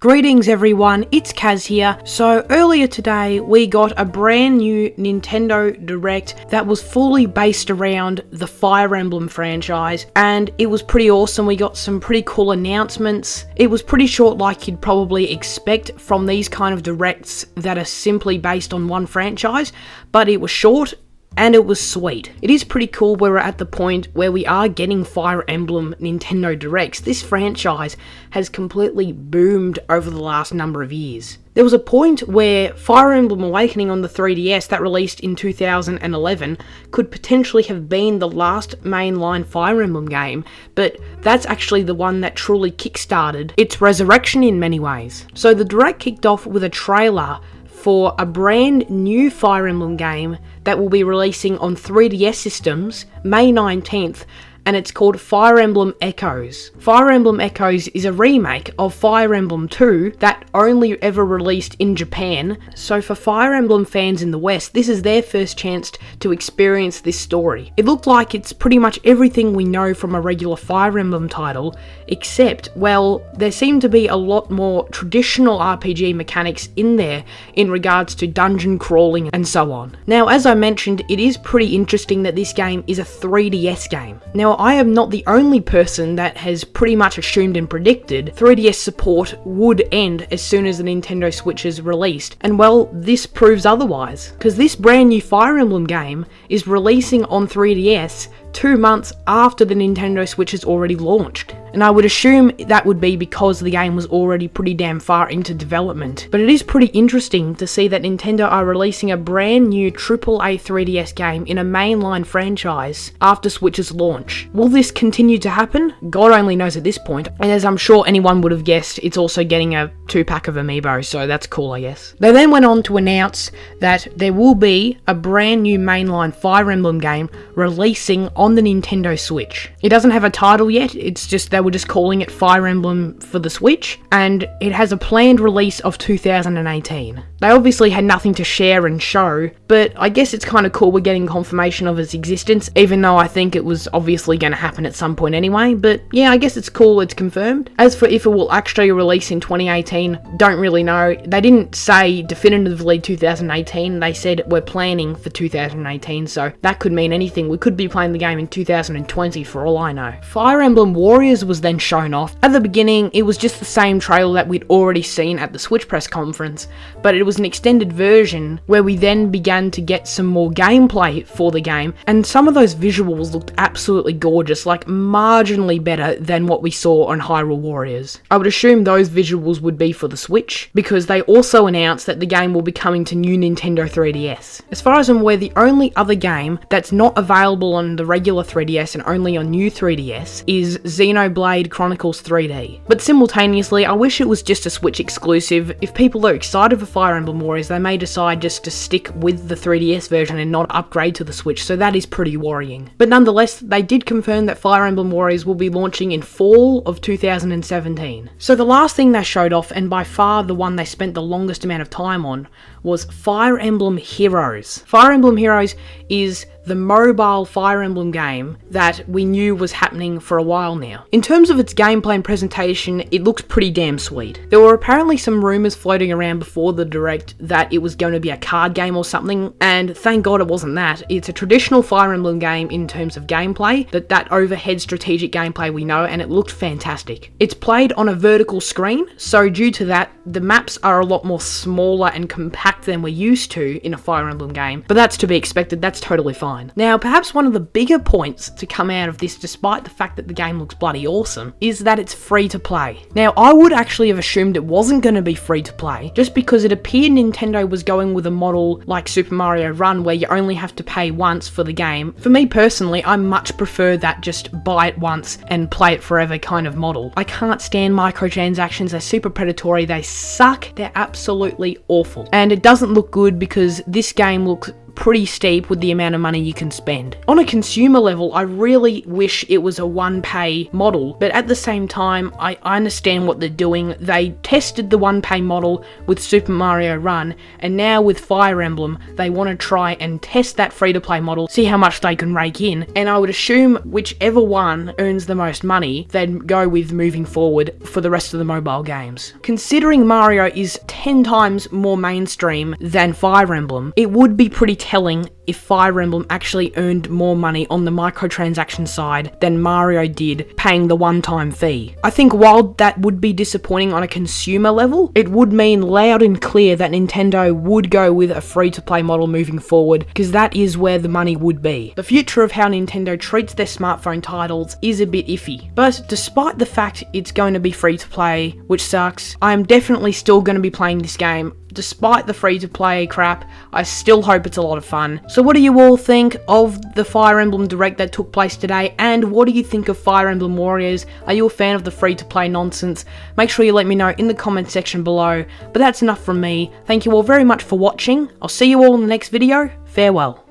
Greetings everyone, it's Kaz here. So earlier today we got a brand new Nintendo Direct that was fully based around the Fire Emblem franchise, and it was pretty awesome. We got some pretty cool announcements. It was pretty short, like you'd probably expect from these kind of Directs that are simply based on one franchise, but it was short and it was sweet. It is pretty cool where we're at the point where we are getting Fire Emblem Nintendo Directs. This franchise has completely boomed over the last number of years. There was a point where Fire Emblem Awakening on the 3DS that released in 2011 could potentially have been the last mainline Fire Emblem game, but that's actually the one that truly kickstarted its resurrection in many ways. So the Direct kicked off with a trailer for a brand new Fire Emblem game that will be releasing on 3DS systems May 19th, and it's called Fire Emblem Echoes. Fire Emblem Echoes is a remake of Fire Emblem 2 that only ever released in Japan, so for Fire Emblem fans in the West, this is their first chance to experience this story. It looked like it's pretty much everything we know from a regular Fire Emblem title, except, well, there seem to be a lot more traditional RPG mechanics in there in regards to dungeon crawling and so on. Now, as I mentioned, it is pretty interesting that this game is a 3DS game. Now, I am not the only person that has pretty much assumed and predicted 3DS support would end as soon as the Nintendo Switch is released, and well, this proves otherwise, because this brand new Fire Emblem game is releasing on 3DS 2 months after the Nintendo Switch has already launched. And I would assume that would be because the game was already pretty damn far into development. But it is pretty interesting to see that Nintendo are releasing a brand new AAA 3DS game in a mainline franchise after Switch's launch. Will this continue to happen? God only knows at this point. And as I'm sure anyone would have guessed, it's also getting a 2-pack of amiibo, so that's cool, I guess. They then went on to announce that there will be a brand new mainline Fire Emblem game releasing on the Nintendo Switch. It doesn't have a title yet, it's just they were just calling it Fire Emblem for the Switch, and it has a planned release of 2018. They obviously had nothing to share and show, but I guess it's kind of cool we're getting confirmation of its existence, even though I think it was obviously going to happen at some point anyway, but yeah, I guess it's cool it's confirmed. As for if it will actually release in 2018, don't really know. They didn't say definitively 2018, they said we're planning for 2018, so that could mean anything. We could be playing the game in 2020 for all I know. Fire Emblem Warriors was then shown off. At the beginning, it was just the same trailer that we'd already seen at the Switch press conference, but it was an extended version where we then began to get some more gameplay for the game, and some of those visuals looked absolutely gorgeous, like marginally better than what we saw on Hyrule Warriors. I would assume those visuals would be for the Switch, because they also announced that the game will be coming to new Nintendo 3DS. As far as I'm aware, the only other game that's not available on the regular 3DS and only on new 3DS is Xenoblade Chronicles 3D. But simultaneously, I wish it was just a Switch exclusive. If people are excited for Fire Emblem Warriors, they may decide just to stick with the 3DS version and not upgrade to the Switch, so that is pretty worrying. But nonetheless, they did confirm that Fire Emblem Warriors will be launching in fall of 2017. So the last thing they showed off, and by far the one they spent the longest amount of time on, was Fire Emblem Heroes. Fire Emblem Heroes is the mobile Fire Emblem game that we knew was happening for a while now. In terms of its gameplay and presentation, it looks pretty damn sweet. There were apparently some rumours floating around before the Direct that it was going to be a card game or something, and thank God it wasn't that. It's a traditional Fire Emblem game in terms of gameplay, that overhead strategic gameplay we know, and it looked fantastic. It's played on a vertical screen, so due to that, the maps are a lot more smaller and compact than we're used to in a Fire Emblem game, but that's to be expected, that's totally fine. Now, perhaps one of the bigger points to come out of this, despite the fact that the game looks bloody awesome, is that it's free to play. Now, I would actually have assumed it wasn't going to be free to play, just because it appeared Nintendo was going with a model like Super Mario Run, where you only have to pay once for the game. For me personally, I much prefer that just buy it once and play it forever kind of model. I can't stand microtransactions, they're super predatory, they suck, they're absolutely awful. And it doesn't look good because this game looks pretty steep with the amount of money you can spend. On a consumer level, I really wish it was a one-pay model, but at the same time, I understand what they're doing. They tested the one-pay model with Super Mario Run, and now with Fire Emblem, they want to try and test that free-to-play model, see how much they can rake in, and I would assume whichever one earns the most money, they'd go with moving forward for the rest of the mobile games. Considering Mario is 10 times more mainstream than Fire Emblem, it would be pretty telling if Fire Emblem actually earned more money on the microtransaction side than Mario did paying the one-time fee. I think while that would be disappointing on a consumer level, it would mean loud and clear that Nintendo would go with a free-to-play model moving forward, because that is where the money would be. The future of how Nintendo treats their smartphone titles is a bit iffy, but despite the fact it's going to be free-to-play, which sucks, I am definitely still going to be playing this game. Despite the free-to-play crap, I still hope it's a lot of fun. So what do you all think of the Fire Emblem Direct that took place today, and what do you think of Fire Emblem Warriors? Are you a fan of the free-to-play nonsense? Make sure you let me know in the comment section below. But that's enough from me. Thank you all very much for watching. I'll see you all in the next video. Farewell.